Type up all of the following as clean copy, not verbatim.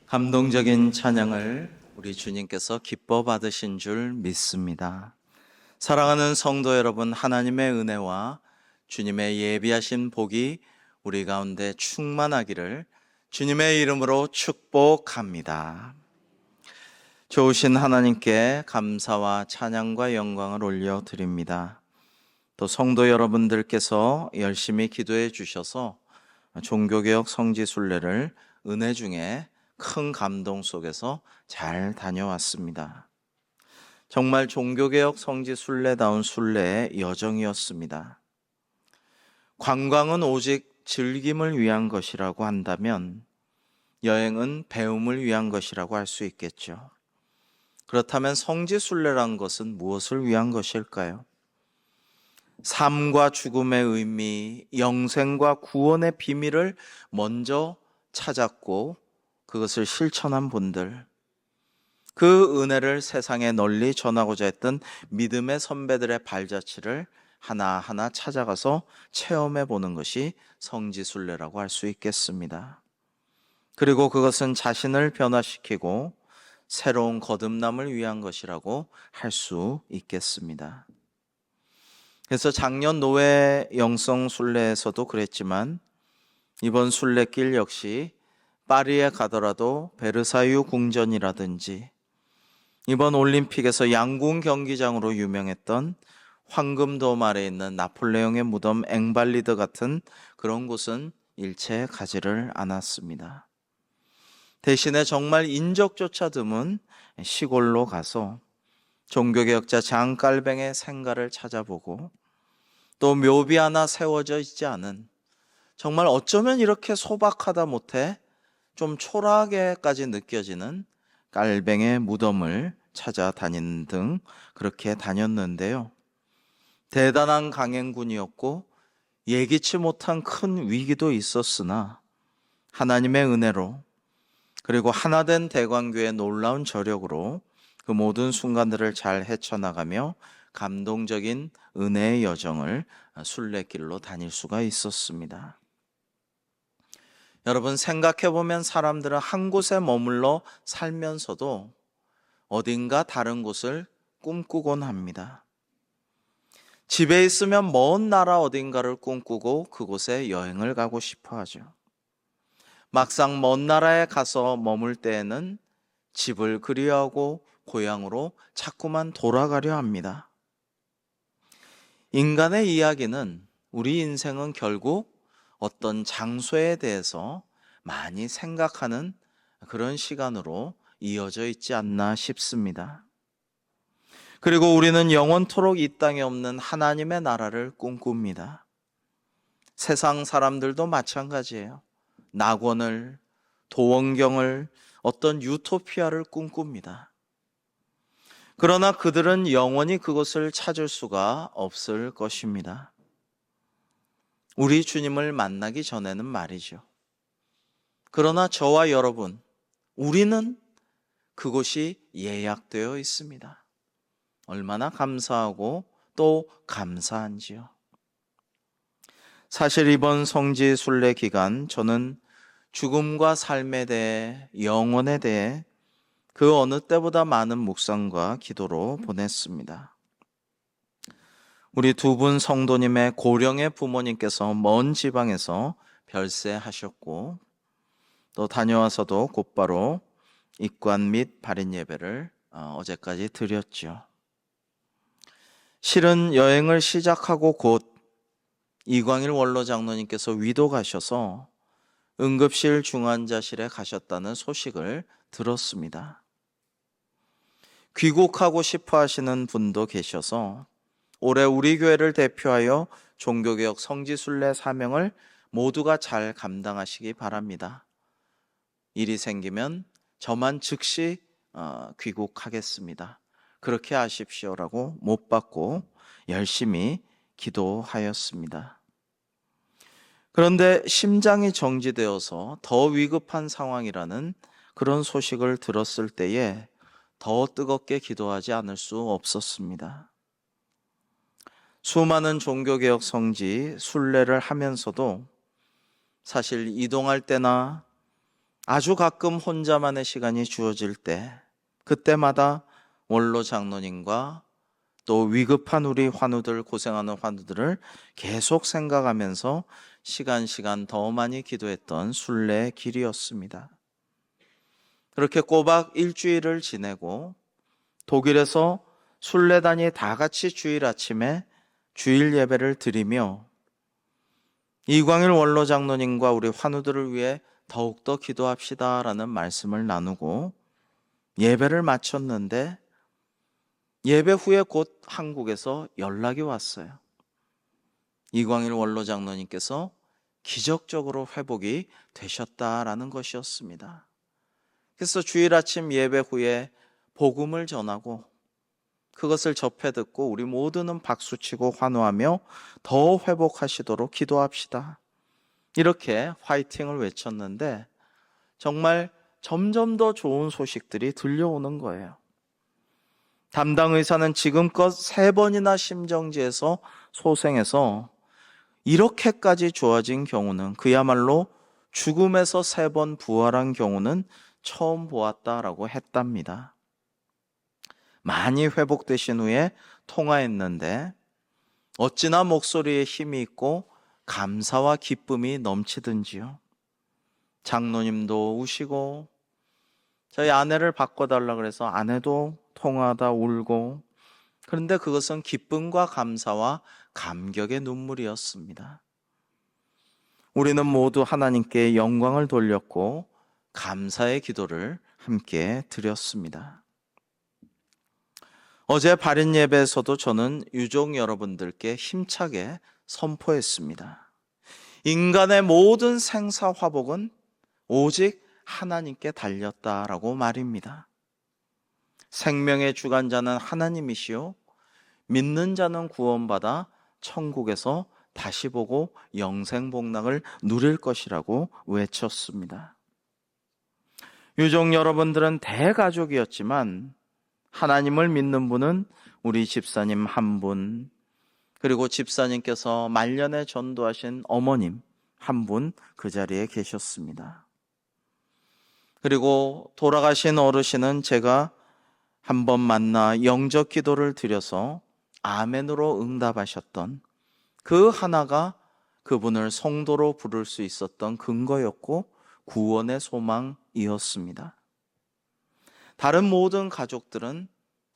감동적인 찬양을 우리 주님께서 기뻐 받으신 줄 믿습니다. 사랑하는 성도 여러분, 하나님의 은혜와 주님의 예비하신 복이 우리 가운데 충만하기를 주님의 이름으로 축복합니다. 좋으신 하나님께 감사와 찬양과 영광을 올려드립니다. 또 성도 여러분들께서 열심히 기도해 주셔서 종교개혁 성지순례를 은혜 중에 큰 감동 속에서 잘 다녀왔습니다. 정말 종교개혁 성지순례다운 순례의 여정이었습니다. 관광은 오직 즐김을 위한 것이라고 한다면 여행은 배움을 위한 것이라고 할 수 있겠죠. 그렇다면 성지순례란 것은 무엇을 위한 것일까요? 삶과 죽음의 의미, 영생과 구원의 비밀을 먼저 찾았고 그것을 실천한 분들, 그 은혜를 세상에 널리 전하고자 했던 믿음의 선배들의 발자취를 하나하나 찾아가서 체험해 보는 것이 성지순례라고 할 수 있겠습니다. 그리고 그것은 자신을 변화시키고 새로운 거듭남을 위한 것이라고 할 수 있겠습니다. 그래서 작년 노회 영성순례에서도 그랬지만 이번 순례길 역시 파리에 가더라도 베르사유 궁전이라든지 이번 올림픽에서 양궁 경기장으로 유명했던 황금돔 아래에 있는 나폴레옹의 무덤 앵발리드 같은 그런 곳은 일체 가지를 않았습니다. 대신에 정말 인적조차 드문 시골로 가서 종교개혁자 장깔뱅의 생가를 찾아보고 또 묘비 하나 세워져 있지 않은 정말 어쩌면 이렇게 소박하다 못해 좀 초라하게까지 느껴지는 깔뱅의 무덤을 찾아다니는 등 그렇게 다녔는데요. 대단한 강행군이었고 예기치 못한 큰 위기도 있었으나 하나님의 은혜로 그리고 하나된 대광교의 놀라운 저력으로 그 모든 순간들을 잘 헤쳐나가며 감동적인 은혜의 여정을 순례길로 다닐 수가 있었습니다. 여러분, 생각해보면 사람들은 한 곳에 머물러 살면서도 어딘가 다른 곳을 꿈꾸곤 합니다. 집에 있으면 먼 나라 어딘가를 꿈꾸고 그곳에 여행을 가고 싶어 하죠. 막상 먼 나라에 가서 머물 때에는 집을 그리워하고 고향으로 자꾸만 돌아가려 합니다. 인간의 이야기는 우리 인생은 결국 어떤 장소에 대해서 많이 생각하는 그런 시간으로 이어져 있지 않나 싶습니다. 그리고 우리는 영원토록 이 땅에 없는 하나님의 나라를 꿈꿉니다. 세상 사람들도 마찬가지예요. 낙원을, 도원경을, 어떤 유토피아를 꿈꿉니다. 그러나 그들은 영원히 그것을 찾을 수가 없을 것입니다. 우리 주님을 만나기 전에는 말이죠. 그러나 저와 여러분, 우리는 그곳이 예약되어 있습니다. 얼마나 감사하고 또 감사한지요. 사실 이번 성지 순례 기간 저는 죽음과 삶에 대해, 영혼에 대해 그 어느 때보다 많은 묵상과 기도로 보냈습니다. 우리 두 분 성도님의 고령의 부모님께서 먼 지방에서 별세하셨고 또 다녀와서도 곧바로 입관 및 발인 예배를 어제까지 드렸죠. 실은 여행을 시작하고 곧 이광일 원로 장로님께서 위도 가셔서 응급실 중환자실에 가셨다는 소식을 들었습니다. 귀국하고 싶어 하시는 분도 계셔서 올해 우리 교회를 대표하여 종교개혁 성지순례 사명을 모두가 잘 감당하시기 바랍니다. 일이 생기면 저만 즉시 귀국하겠습니다. 그렇게 하십시오라고 못 받고 열심히 기도하였습니다. 그런데 심장이 정지되어서 더 위급한 상황이라는 그런 소식을 들었을 때에 더 뜨겁게 기도하지 않을 수 없었습니다. 수많은 종교개혁 성지 순례를 하면서도 사실 이동할 때나 아주 가끔 혼자만의 시간이 주어질 때, 그때마다 원로 장로님과 또 위급한 우리 환우들, 고생하는 환우들을 계속 생각하면서 시간 더 많이 기도했던 순례의 길이었습니다. 그렇게 꼬박 일주일을 지내고 독일에서 순례단이 다 같이 주일 아침에 주일 예배를 드리며 이광일 원로 장로님과 우리 환우들을 위해 더욱더 기도합시다라는 말씀을 나누고 예배를 마쳤는데, 예배 후에 곧 한국에서 연락이 왔어요. 이광일 원로 장로님께서 기적적으로 회복이 되셨다라는 것이었습니다. 그래서 주일 아침 예배 후에 복음을 전하고 그것을 접해 듣고 우리 모두는 박수치고 환호하며 더 회복하시도록 기도합시다, 이렇게 화이팅을 외쳤는데 정말 점점 더 좋은 소식들이 들려오는 거예요. 담당 의사는 지금껏 3번이나 심정지에서 소생해서 이렇게까지 좋아진 경우는, 그야말로 죽음에서 3번 부활한 경우는 처음 보았다라고 했답니다. 많이 회복되신 후에 통화했는데 어찌나 목소리에 힘이 있고 감사와 기쁨이 넘치든지요. 장로님도 우시고 저희 아내를 바꿔달라 그래서 아내도 통화하다 울고, 그런데 그것은 기쁨과 감사와 감격의 눈물이었습니다. 우리는 모두 하나님께 영광을 돌렸고 감사의 기도를 함께 드렸습니다. 어제 발인 예배에서도 저는 유족 여러분들께 힘차게 선포했습니다. 인간의 모든 생사 화복은 오직 하나님께 달렸다라고 말입니다. 생명의 주관자는 하나님이시요 믿는 자는 구원받아 천국에서 다시 보고 영생복락을 누릴 것이라고 외쳤습니다. 유족 여러분들은 대가족이었지만 하나님을 믿는 분은 우리 집사님 한 분, 그리고 집사님께서 말년에 전도하신 어머님 한 분 그 자리에 계셨습니다. 그리고 돌아가신 어르신은 제가 한번 만나 영접 기도를 드려서 아멘으로 응답하셨던 그 하나가 그분을 성도로 부를 수 있었던 근거였고 구원의 소망이었습니다. 다른 모든 가족들은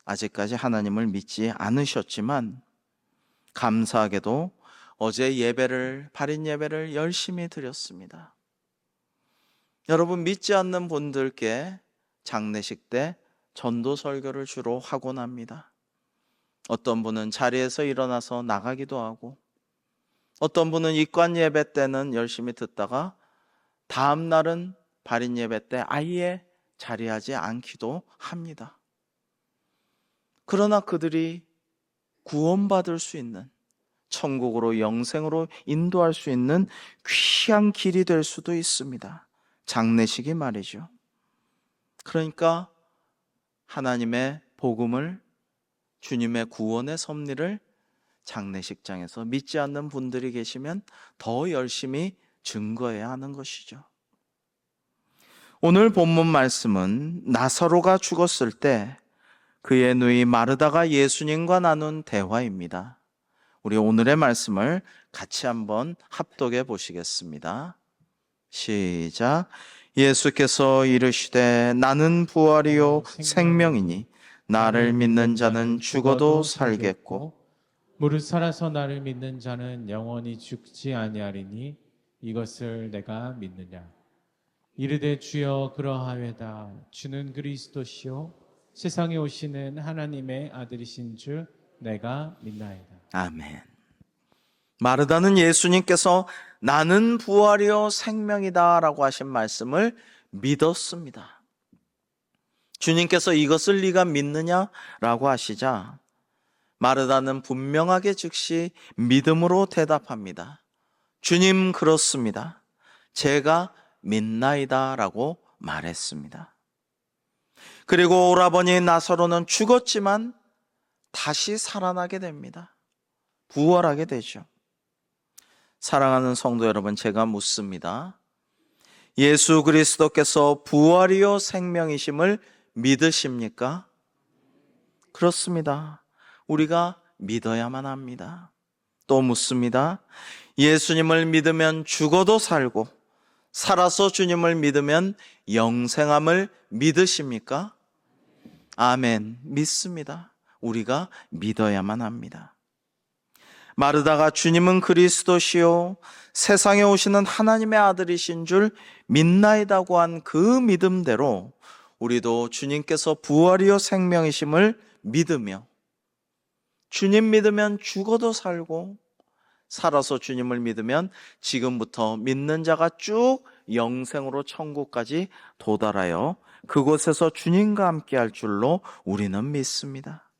아직까지 하나님을 믿지 않으셨지만 감사하게도 어제 발인 예배를 열심히 드렸습니다. 여러분, 믿지 않는 분들께 장례식 때 전도 설교를 주로 하곤 합니다. 어떤 분은 자리에서 일어나서 나가기도 하고, 어떤 분은 입관 예배 때는 열심히 듣다가 다음 날은 발인 예배 때 아예 자리하지 않기도 합니다. 그러나 그들이 구원받을 수 있는, 천국으로 영생으로 인도할 수 있는 귀한 길이 될 수도 있습니다. 장례식이 말이죠. 그러니까 하나님의 복음을, 주님의 구원의 섭리를 장례식장에서 믿지 않는 분들이 계시면 더 열심히 증거해야 하는 것이죠. 오늘 본문 말씀은 나사로가 죽었을 때 그의 누이 마르다가 예수님과 나눈 대화입니다. 우리 오늘의 말씀을 같이 한번 합독해 보시겠습니다. 시작. 예수께서 이르시되 나는 부활이요 생명이니 나를 믿는 자는 죽어도 살겠고 무릇 살아서 나를 믿는 자는 영원히 죽지 아니하리니 이것을 내가 믿느냐. 이르되 주여 그러하외다. 주는 그리스도시요 세상에 오시는 하나님의 아들이신 줄 내가 믿나이다. 아멘. 마르다는 예수님께서 나는 부활이요 생명이다 라고 하신 말씀을 믿었습니다. 주님께서 이것을 네가 믿느냐 라고 하시자 마르다는 분명하게 즉시 믿음으로 대답합니다. 주님, 그렇습니다. 제가 믿나이다 라고 말했습니다. 그리고 오라버니 나사로는 죽었지만 다시 살아나게 됩니다. 부활하게 되죠. 사랑하는 성도 여러분, 제가 묻습니다. 예수 그리스도께서 부활이요 생명이심을 믿으십니까? 그렇습니다. 우리가 믿어야만 합니다. 또 묻습니다. 예수님을 믿으면 죽어도 살고 살아서 주님을 믿으면 영생함을 믿으십니까? 아멘. 믿습니다. 우리가 믿어야만 합니다. 마르다가 주님은 그리스도시요 세상에 오시는 하나님의 아들이신 줄 믿나이다고 한 그 믿음대로 우리도 주님께서 부활이요 생명이심을 믿으며 주님 믿으면 죽어도 살고 살아서 주님을 믿으면 지금부터 믿는 자가 쭉 영생으로 천국까지 도달하여 그곳에서 주님과 함께 할 줄로 우리는 믿습니다.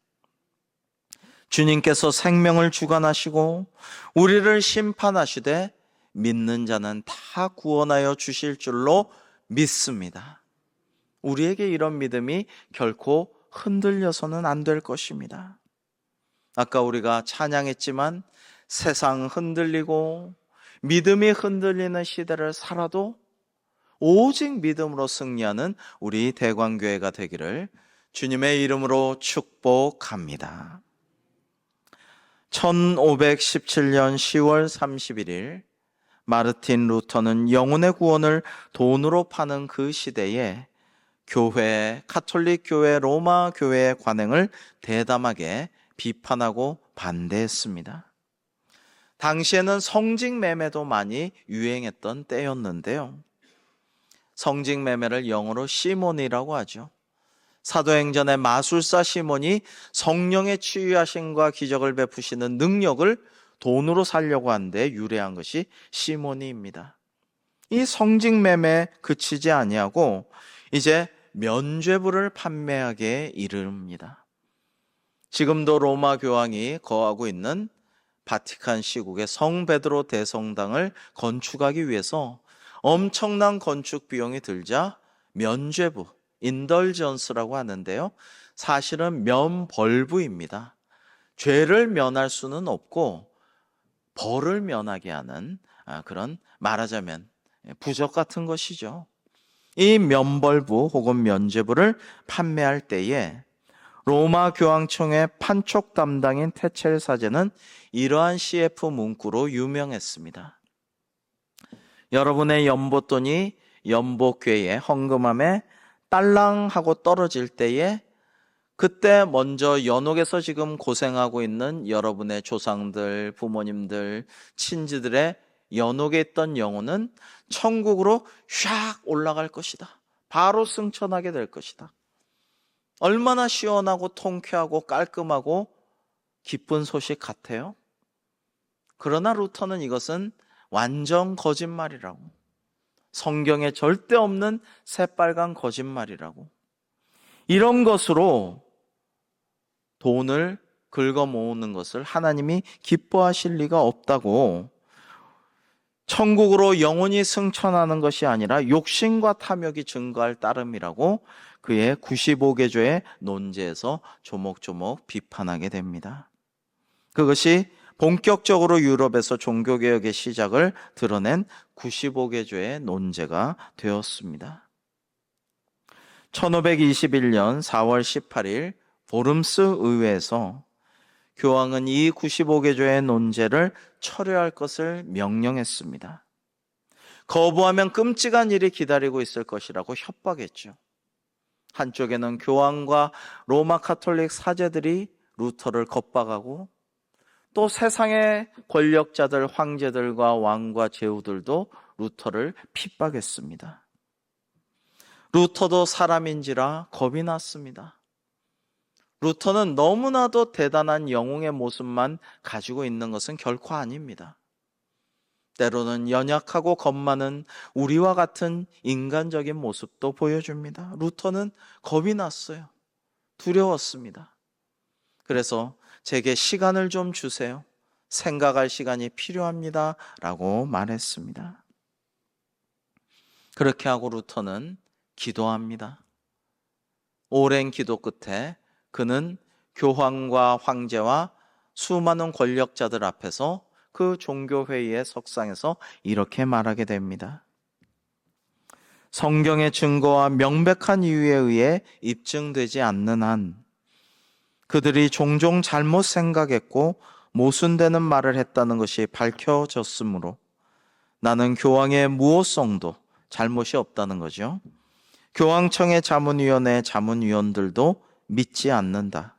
주님께서 생명을 주관하시고 우리를 심판하시되 믿는 자는 다 구원하여 주실 줄로 믿습니다. 우리에게 이런 믿음이 결코 흔들려서는 안 될 것입니다. 아까 우리가 찬양했지만 세상 흔들리고 믿음이 흔들리는 시대를 살아도 오직 믿음으로 승리하는 우리 대광교회가 되기를 주님의 이름으로 축복합니다. 1517년 10월 31일 마르틴 루터는 영혼의 구원을 돈으로 파는 그 시대에 카톨릭 교회 로마 교회의 관행을 대담하게 비판하고 반대했습니다. 당시에는 성직 매매도 많이 유행했던 때였는데요. 성직 매매를 영어로 시몬이라고 하죠. 사도행전의 마술사 시몬이 성령의 치유하심과 기적을 베푸시는 능력을 돈으로 살려고 하는데 유래한 것이 시몬이입니다. 이 성직 매매에 그치지 아니하고 이제 면죄부를 판매하게 이릅니다. 지금도 로마 교황이 거하고 있는 바티칸 시국의 성 베드로 대성당을 건축하기 위해서 엄청난 건축 비용이 들자 면죄부, 인덜전스라고 하는데요. 사실은 면벌부입니다. 죄를 면할 수는 없고 벌을 면하게 하는 그런 말하자면 부적 같은 것이죠. 이 면벌부 혹은 면죄부를 판매할 때에 로마 교황청의 판촉 담당인 테첼 사제는 이러한 CF 문구로 유명했습니다. 여러분의 연보돈이 연복궤에 헌금함에 딸랑하고 떨어질 때에 그때 먼저 연옥에서 지금 고생하고 있는 여러분의 조상들, 부모님들, 친지들의 연옥에 있던 영혼은 천국으로 샥 올라갈 것이다. 바로 승천하게 될 것이다. 얼마나 시원하고 통쾌하고 깔끔하고 기쁜 소식 같아요? 그러나 루터는 이것은 완전 거짓말이라고, 성경에 절대 없는 새빨간 거짓말이라고, 이런 것으로 돈을 긁어 모으는 것을 하나님이 기뻐하실 리가 없다고, 천국으로 영원히 승천하는 것이 아니라 욕심과 탐욕이 증거할 따름이라고 그의 95개조의 논제에서 조목조목 비판하게 됩니다. 그것이 본격적으로 유럽에서 종교개혁의 시작을 드러낸 95개조의 논제가 되었습니다. 1521년 4월 18일 보름스 의회에서 교황은 이 95개조의 논제를 철회할 것을 명령했습니다. 거부하면 끔찍한 일이 기다리고 있을 것이라고 협박했죠. 한쪽에는 교황과 로마 카톨릭 사제들이 루터를 겁박하고 또 세상의 권력자들, 황제들과 왕과 제후들도 루터를 핍박했습니다. 루터도 사람인지라 겁이 났습니다. 루터는 너무나도 대단한 영웅의 모습만 가지고 있는 것은 결코 아닙니다. 때로는 연약하고 겁 많은 우리와 같은 인간적인 모습도 보여줍니다. 루터는 겁이 났어요. 두려웠습니다. 그래서 제게 시간을 좀 주세요. 생각할 시간이 필요합니다. 라고 말했습니다. 그렇게 하고 루터는 기도합니다. 오랜 기도 끝에 그는 교황과 황제와 수많은 권력자들 앞에서 그 종교회의의 석상에서 이렇게 말하게 됩니다. 성경의 증거와 명백한 이유에 의해 입증되지 않는 한 그들이 종종 잘못 생각했고 모순되는 말을 했다는 것이 밝혀졌으므로 나는 교황의 무호성도 잘못이 없다는 거죠. 교황청의 자문위원회 자문위원들도 믿지 않는다.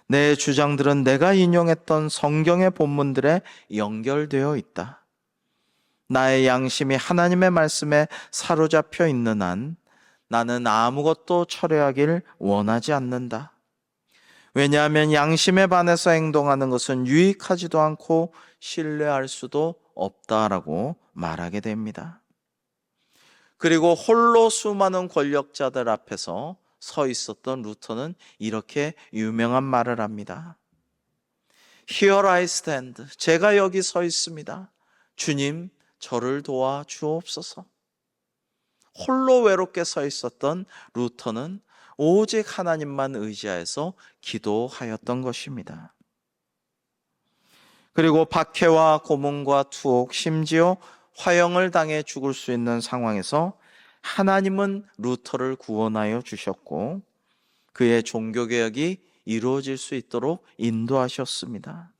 내 주장들은 내가 인용했던 성경의 본문들에 연결되어 있다. 나의 양심이 하나님의 말씀에 사로잡혀 있는 한 나는 아무것도 철회하길 원하지 않는다. 왜냐하면 양심에 반해서 행동하는 것은 유익하지도 않고 신뢰할 수도 없다라고 말하게 됩니다. 그리고 홀로 수많은 권력자들 앞에서 서 있었던 루터는 이렇게 유명한 말을 합니다. Here I stand. 제가 여기 서 있습니다. 주님, 저를 도와 주옵소서. 홀로 외롭게 서 있었던 루터는 오직 하나님만 의지하여서 기도하였던 것입니다. 그리고 박해와 고문과 투옥, 심지어 화형을 당해 죽을 수 있는 상황에서 하나님은 루터를 구원하여 주셨고 그의 종교개혁이 이루어질 수 있도록 인도하셨습니다.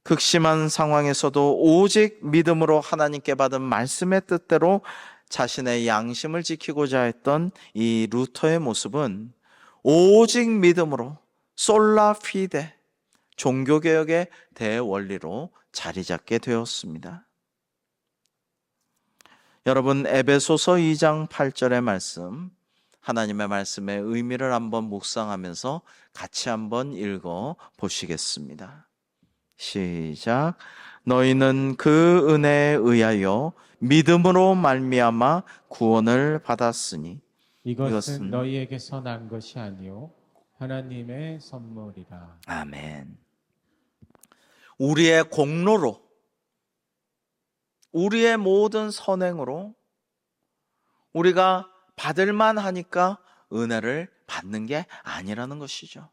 극심한 상황에서도 오직 믿음으로 하나님께 받은 말씀의 뜻대로 자신의 양심을 지키고자 했던 이 루터의 모습은 오직 믿음으로 솔라 피데, 종교개혁의 대원리로 자리 잡게 되었습니다. 여러분, 에베소서 2장 8절의 말씀, 하나님의 말씀의 의미를 한번 묵상하면서 같이 한번 읽어 보시겠습니다. 시작. 너희는 그 은혜에 의하여 믿음으로 말미암아 구원을 받았으니 이것은 너희에게서 난 것이 아니요 하나님의 선물이라. 아멘. 우리의 공로로, 우리의 모든 선행으로 우리가 받을만 하니까 은혜를 받는 게 아니라는 것이죠.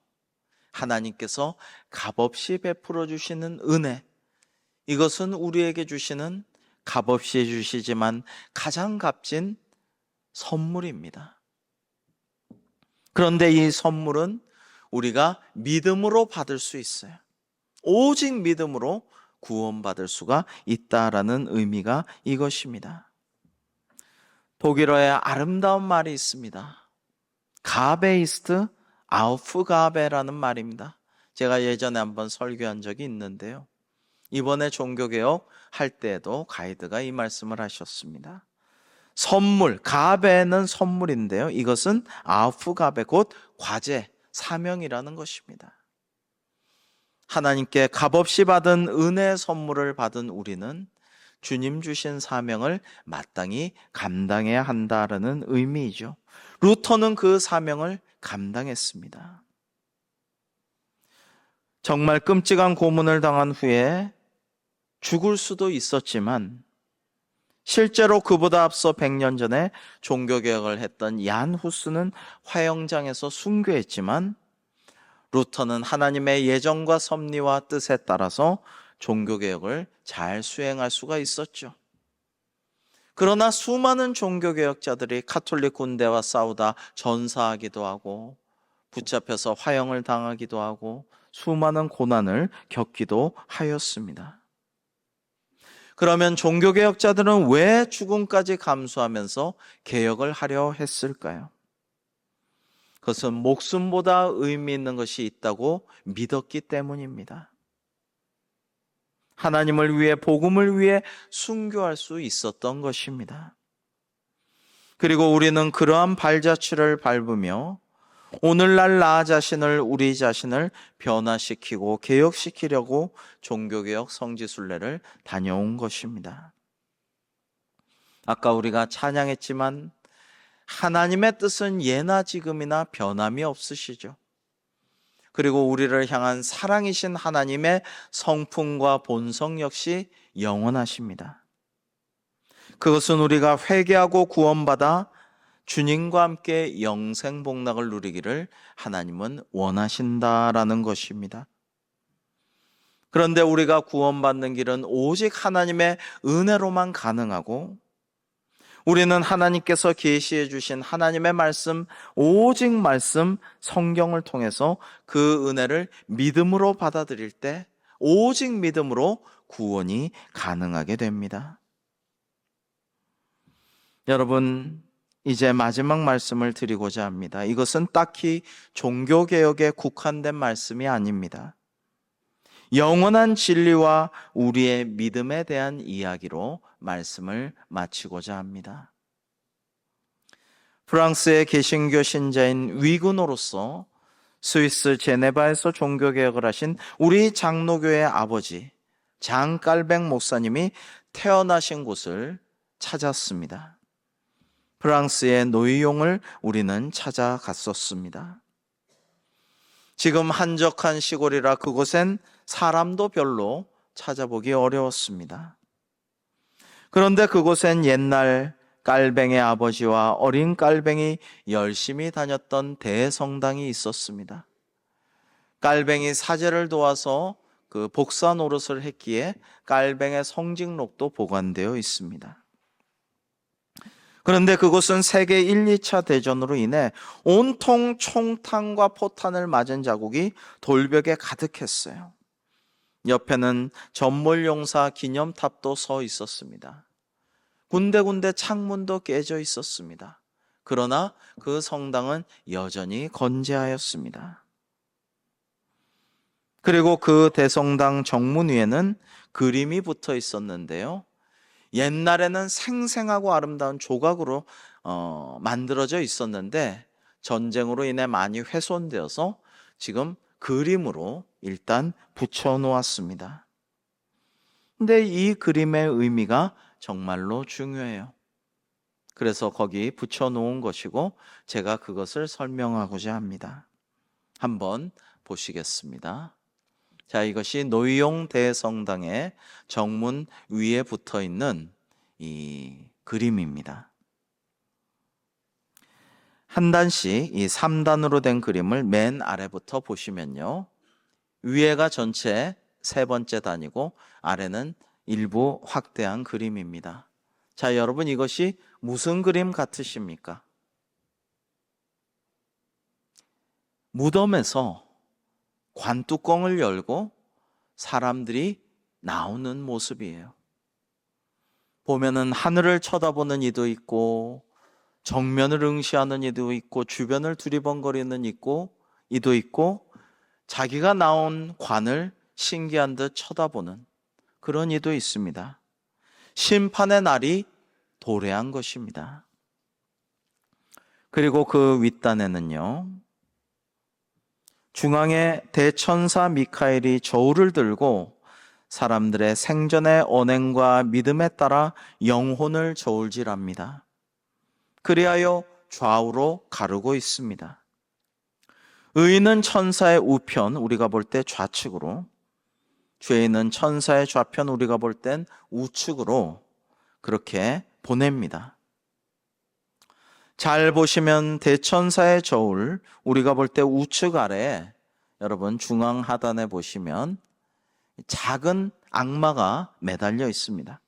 하나님께서 값없이 베풀어 주시는 은혜, 이것은 우리에게 주시는 값없이 주시지만 가장 값진 선물입니다. 그런데 이 선물은 우리가 믿음으로 받을 수 있어요. 오직 믿음으로 구원받을 수가 있다라는 의미가 이것입니다. 독일어에 아름다운 말이 있습니다. 가베이스트 아우프가베라는 말입니다. 제가 예전에 한번 설교한 적이 있는데요. 이번에 종교개혁 할 때에도 가이드가 이 말씀을 하셨습니다. 선물, 가베는 선물인데요. 이것은 아우프가베, 곧 과제, 사명이라는 것입니다. 하나님께 값없이 받은 은혜의 선물을 받은 우리는 주님 주신 사명을 마땅히 감당해야 한다라는 의미이죠. 루터는 그 사명을 감당했습니다. 정말 끔찍한 고문을 당한 후에 죽을 수도 있었지만 실제로 그보다 앞서 100년 전에 종교개혁을 했던 얀 후스는 화형장에서 순교했지만 루터는 하나님의 예정과 섭리와 뜻에 따라서 종교개혁을 잘 수행할 수가 있었죠. 그러나 수많은 종교개혁자들이 가톨릭 군대와 싸우다 전사하기도 하고 붙잡혀서 화형을 당하기도 하고 수많은 고난을 겪기도 하였습니다. 그러면 종교개혁자들은 왜 죽음까지 감수하면서 개혁을 하려 했을까요? 그것은 목숨보다 의미 있는 것이 있다고 믿었기 때문입니다. 하나님을 위해, 복음을 위해 순교할 수 있었던 것입니다. 그리고 우리는 그러한 발자취를 밟으며 오늘날 나 자신을, 우리 자신을 변화시키고 개혁시키려고 종교개혁 성지순례를 다녀온 것입니다. 아까 우리가 찬양했지만 하나님의 뜻은 예나 지금이나 변함이 없으시죠. 그리고 우리를 향한 사랑이신 하나님의 성품과 본성 역시 영원하십니다. 그것은 우리가 회개하고 구원받아 주님과 함께 영생 복락을 누리기를 하나님은 원하신다라는 것입니다. 그런데 우리가 구원받는 길은 오직 하나님의 은혜로만 가능하고 우리는 하나님께서 계시해 주신 하나님의 말씀, 오직 말씀, 성경을 통해서 그 은혜를 믿음으로 받아들일 때 오직 믿음으로 구원이 가능하게 됩니다. 여러분, 이제 마지막 말씀을 드리고자 합니다. 이것은 딱히 종교개혁에 국한된 말씀이 아닙니다. 영원한 진리와 우리의 믿음에 대한 이야기로 말씀을 마치고자 합니다. 프랑스의 개신교 신자인 위그노로서 스위스 제네바에서 종교개혁을 하신 우리 장로교의 아버지 장 깔뱅 목사님이 태어나신 곳을 찾았습니다. 프랑스의 노이용을 우리는 찾아갔었습니다. 지금 한적한 시골이라 그곳엔 사람도 별로 찾아보기 어려웠습니다. 그런데 그곳엔 옛날 깔뱅의 아버지와 어린 깔뱅이 열심히 다녔던 대성당이 있었습니다. 깔뱅이 사제를 도와서 그 복사 노릇을 했기에 깔뱅의 성직록도 보관되어 있습니다. 그런데 그곳은 세계 1, 2차 대전으로 인해 온통 총탄과 포탄을 맞은 자국이 돌벽에 가득했어요. 옆에는 전몰용사 기념탑도 서 있었습니다. 군데군데 창문도 깨져 있었습니다. 그러나 그 성당은 여전히 건재하였습니다. 그리고 그 대성당 정문 위에는 그림이 붙어 있었는데요. 옛날에는 생생하고 아름다운 조각으로 만들어져 있었는데 전쟁으로 인해 많이 훼손되어서 지금 그림으로 일단 붙여 놓았습니다. 근데 이 그림의 의미가 정말로 중요해요. 그래서 거기 붙여 놓은 것이고 제가 그것을 설명하고자 합니다. 한번 보시겠습니다. 자, 이것이 노이용 대성당의 정문 위에 붙어 있는 이 그림입니다. 한 단씩 이 3단으로 된 그림을 맨 아래부터 보시면요. 위에가 전체 세 번째 단이고 아래는 일부 확대한 그림입니다. 자, 여러분 이것이 무슨 그림 같으십니까? 무덤에서 관뚜껑을 열고 사람들이 나오는 모습이에요. 보면은 하늘을 쳐다보는 이도 있고 정면을 응시하는 이도 있고 주변을 두리번거리는 이도 있고 자기가 나온 관을 신기한 듯 쳐다보는 그런 이도 있습니다. 심판의 날이 도래한 것입니다. 그리고 그 윗단에는요. 중앙에 대천사 미카엘이 저울을 들고 사람들의 생전의 언행과 믿음에 따라 영혼을 저울질합니다. 그리하여 좌우로 가르고 있습니다. 의인은 천사의 우편, 우리가 볼 때 좌측으로, 죄인은 천사의 좌편, 우리가 볼 땐 우측으로 그렇게 보냅니다. 잘 보시면 대천사의 저울, 우리가 볼 때 우측 아래에 여러분 중앙 하단에 보시면 작은 악마가 매달려 있습니다.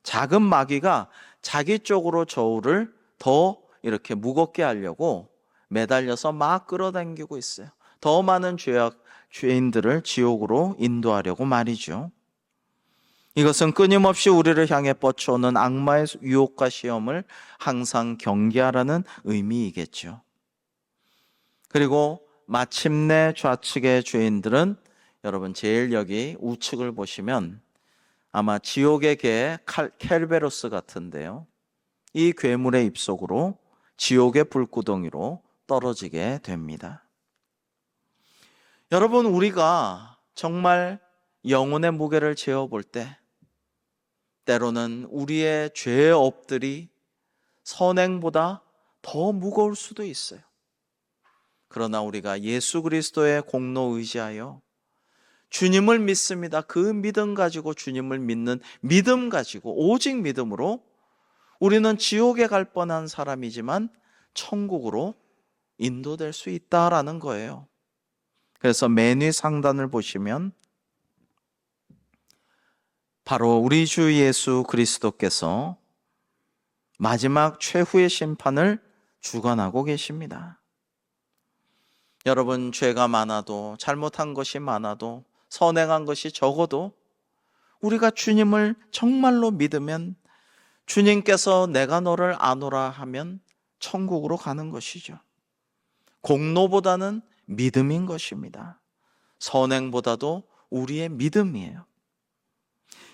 작은 마귀가 자기 쪽으로 저울을 더 이렇게 무겁게 하려고 매달려서 막 끌어당기고 있어요. 더 많은 죄인들을 지옥으로 인도하려고 말이죠. 이것은 끊임없이 우리를 향해 뻗쳐오는 악마의 유혹과 시험을 항상 경계하라는 의미이겠죠. 그리고 마침내 좌측의 죄인들은 여러분 제일 여기 우측을 보시면 아마 지옥의 개 켈베로스 같은데요. 이 괴물의 입속으로 지옥의 불구덩이로 떨어지게 됩니다. 여러분 우리가 정말 영혼의 무게를 재어볼 때 때로는 우리의 죄의 업들이 선행보다 더 무거울 수도 있어요. 그러나 우리가 예수 그리스도의 공로 의지하여 주님을 믿습니다. 그 믿음 가지고 주님을 믿는 믿음 가지고 오직 믿음으로 우리는 지옥에 갈 뻔한 사람이지만 천국으로 인도될 수 있다라는 거예요. 그래서 맨 위 상단을 보시면 바로 우리 주 예수 그리스도께서 마지막 최후의 심판을 주관하고 계십니다. 여러분, 죄가 많아도, 잘못한 것이 많아도, 선행한 것이 적어도 우리가 주님을 정말로 믿으면, 주님께서 내가 너를 아노라 하면 천국으로 가는 것이죠. 공로보다는 믿음인 것입니다. 선행보다도 우리의 믿음이에요.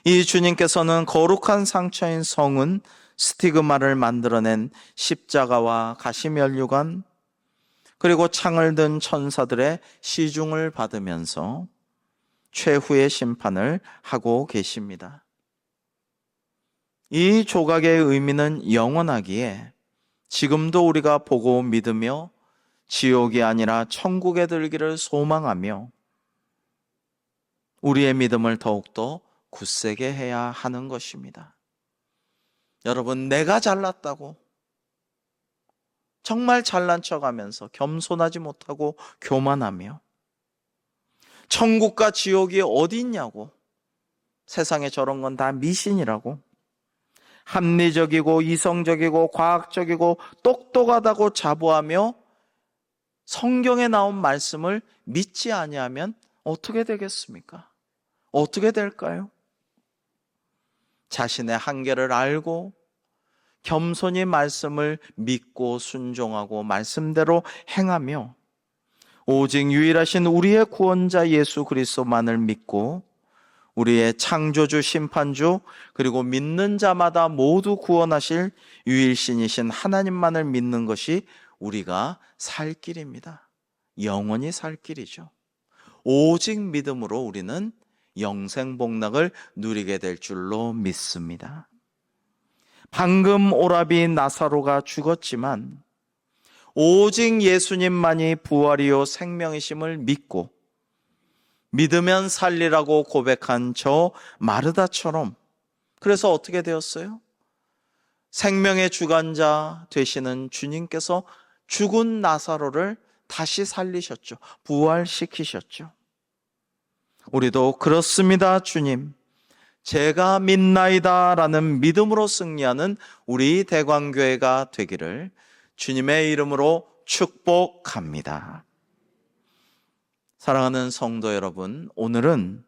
이 주님께서는 거룩한 상처인 성은 스티그마를 만들어낸 십자가와 가시면류관, 그리고 창을 든 천사들의 시중을 받으면서 최후의 심판을 하고 계십니다. 이 조각의 의미는 영원하기에 지금도 우리가 보고 믿으며 지옥이 아니라 천국에 들기를 소망하며 우리의 믿음을 더욱더 굳세게 해야 하는 것입니다. 여러분, 내가 잘났다고 정말 잘난 척하면서 겸손하지 못하고 교만하며 천국과 지옥이 어디 있냐고, 세상에 저런 건 다 미신이라고, 합리적이고 이성적이고 과학적이고 똑똑하다고 자부하며 성경에 나온 말씀을 믿지 아니하면 어떻게 되겠습니까? 어떻게 될까요? 자신의 한계를 알고 겸손히 말씀을 믿고 순종하고 말씀대로 행하며 오직 유일하신 우리의 구원자 예수 그리스도만을 믿고 우리의 창조주, 심판주, 그리고 믿는 자마다 모두 구원하실 유일신이신 하나님만을 믿는 것이 우리가 살 길입니다. 영원히 살 길이죠. 오직 믿음으로 우리는 영생복락을 누리게 될 줄로 믿습니다. 방금 오라비 나사로가 죽었지만 오직 예수님만이 부활이요 생명이심을 믿고 믿으면 살리라고 고백한 저 마르다처럼, 그래서 어떻게 되었어요? 생명의 주관자 되시는 주님께서 죽은 나사로를 다시 살리셨죠. 부활시키셨죠. 우리도 그렇습니다, 주님. 제가 믿나이다 라는 믿음으로 승리하는 우리 대광교회가 되기를 주님의 이름으로 축복합니다. 사랑하는 성도 여러분, 오늘은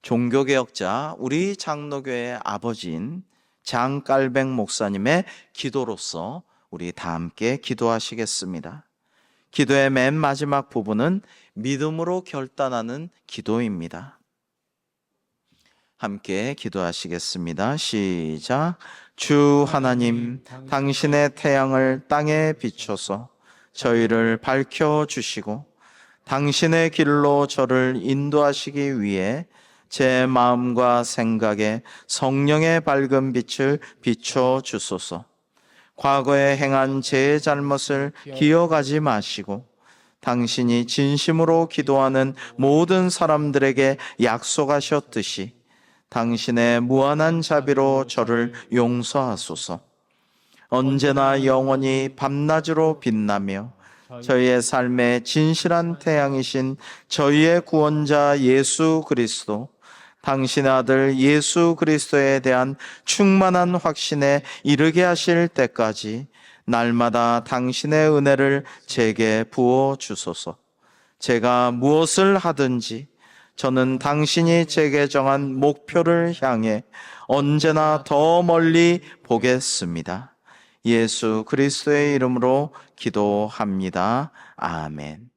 종교개혁자 우리 장로교회의 아버지인 장깔백 목사님의 기도로서 우리 다 함께 기도하시겠습니다. 기도의 맨 마지막 부분은 믿음으로 결단하는 기도입니다. 함께 기도하시겠습니다. 시작. 주 하나님, 당신의 태양을 땅에 비춰서 저희를 밝혀주시고 당신의 길로 저를 인도하시기 위해 제 마음과 생각에 성령의 밝은 빛을 비춰주소서. 과거에 행한 제 잘못을 기억하지 마시고 당신이 진심으로 기도하는 모든 사람들에게 약속하셨듯이 당신의 무한한 자비로 저를 용서하소서. 언제나 영원히 밤낮으로 빛나며 저희의 삶의 진실한 태양이신 저희의 구원자 예수 그리스도, 당신의 아들 예수 그리스도에 대한 충만한 확신에 이르게 하실 때까지 날마다 당신의 은혜를 제게 부어 주소서. 제가 무엇을 하든지 저는 당신이 제게 정한 목표를 향해 언제나 더 멀리 보겠습니다. 예수 그리스도의 이름으로 기도합니다. 아멘.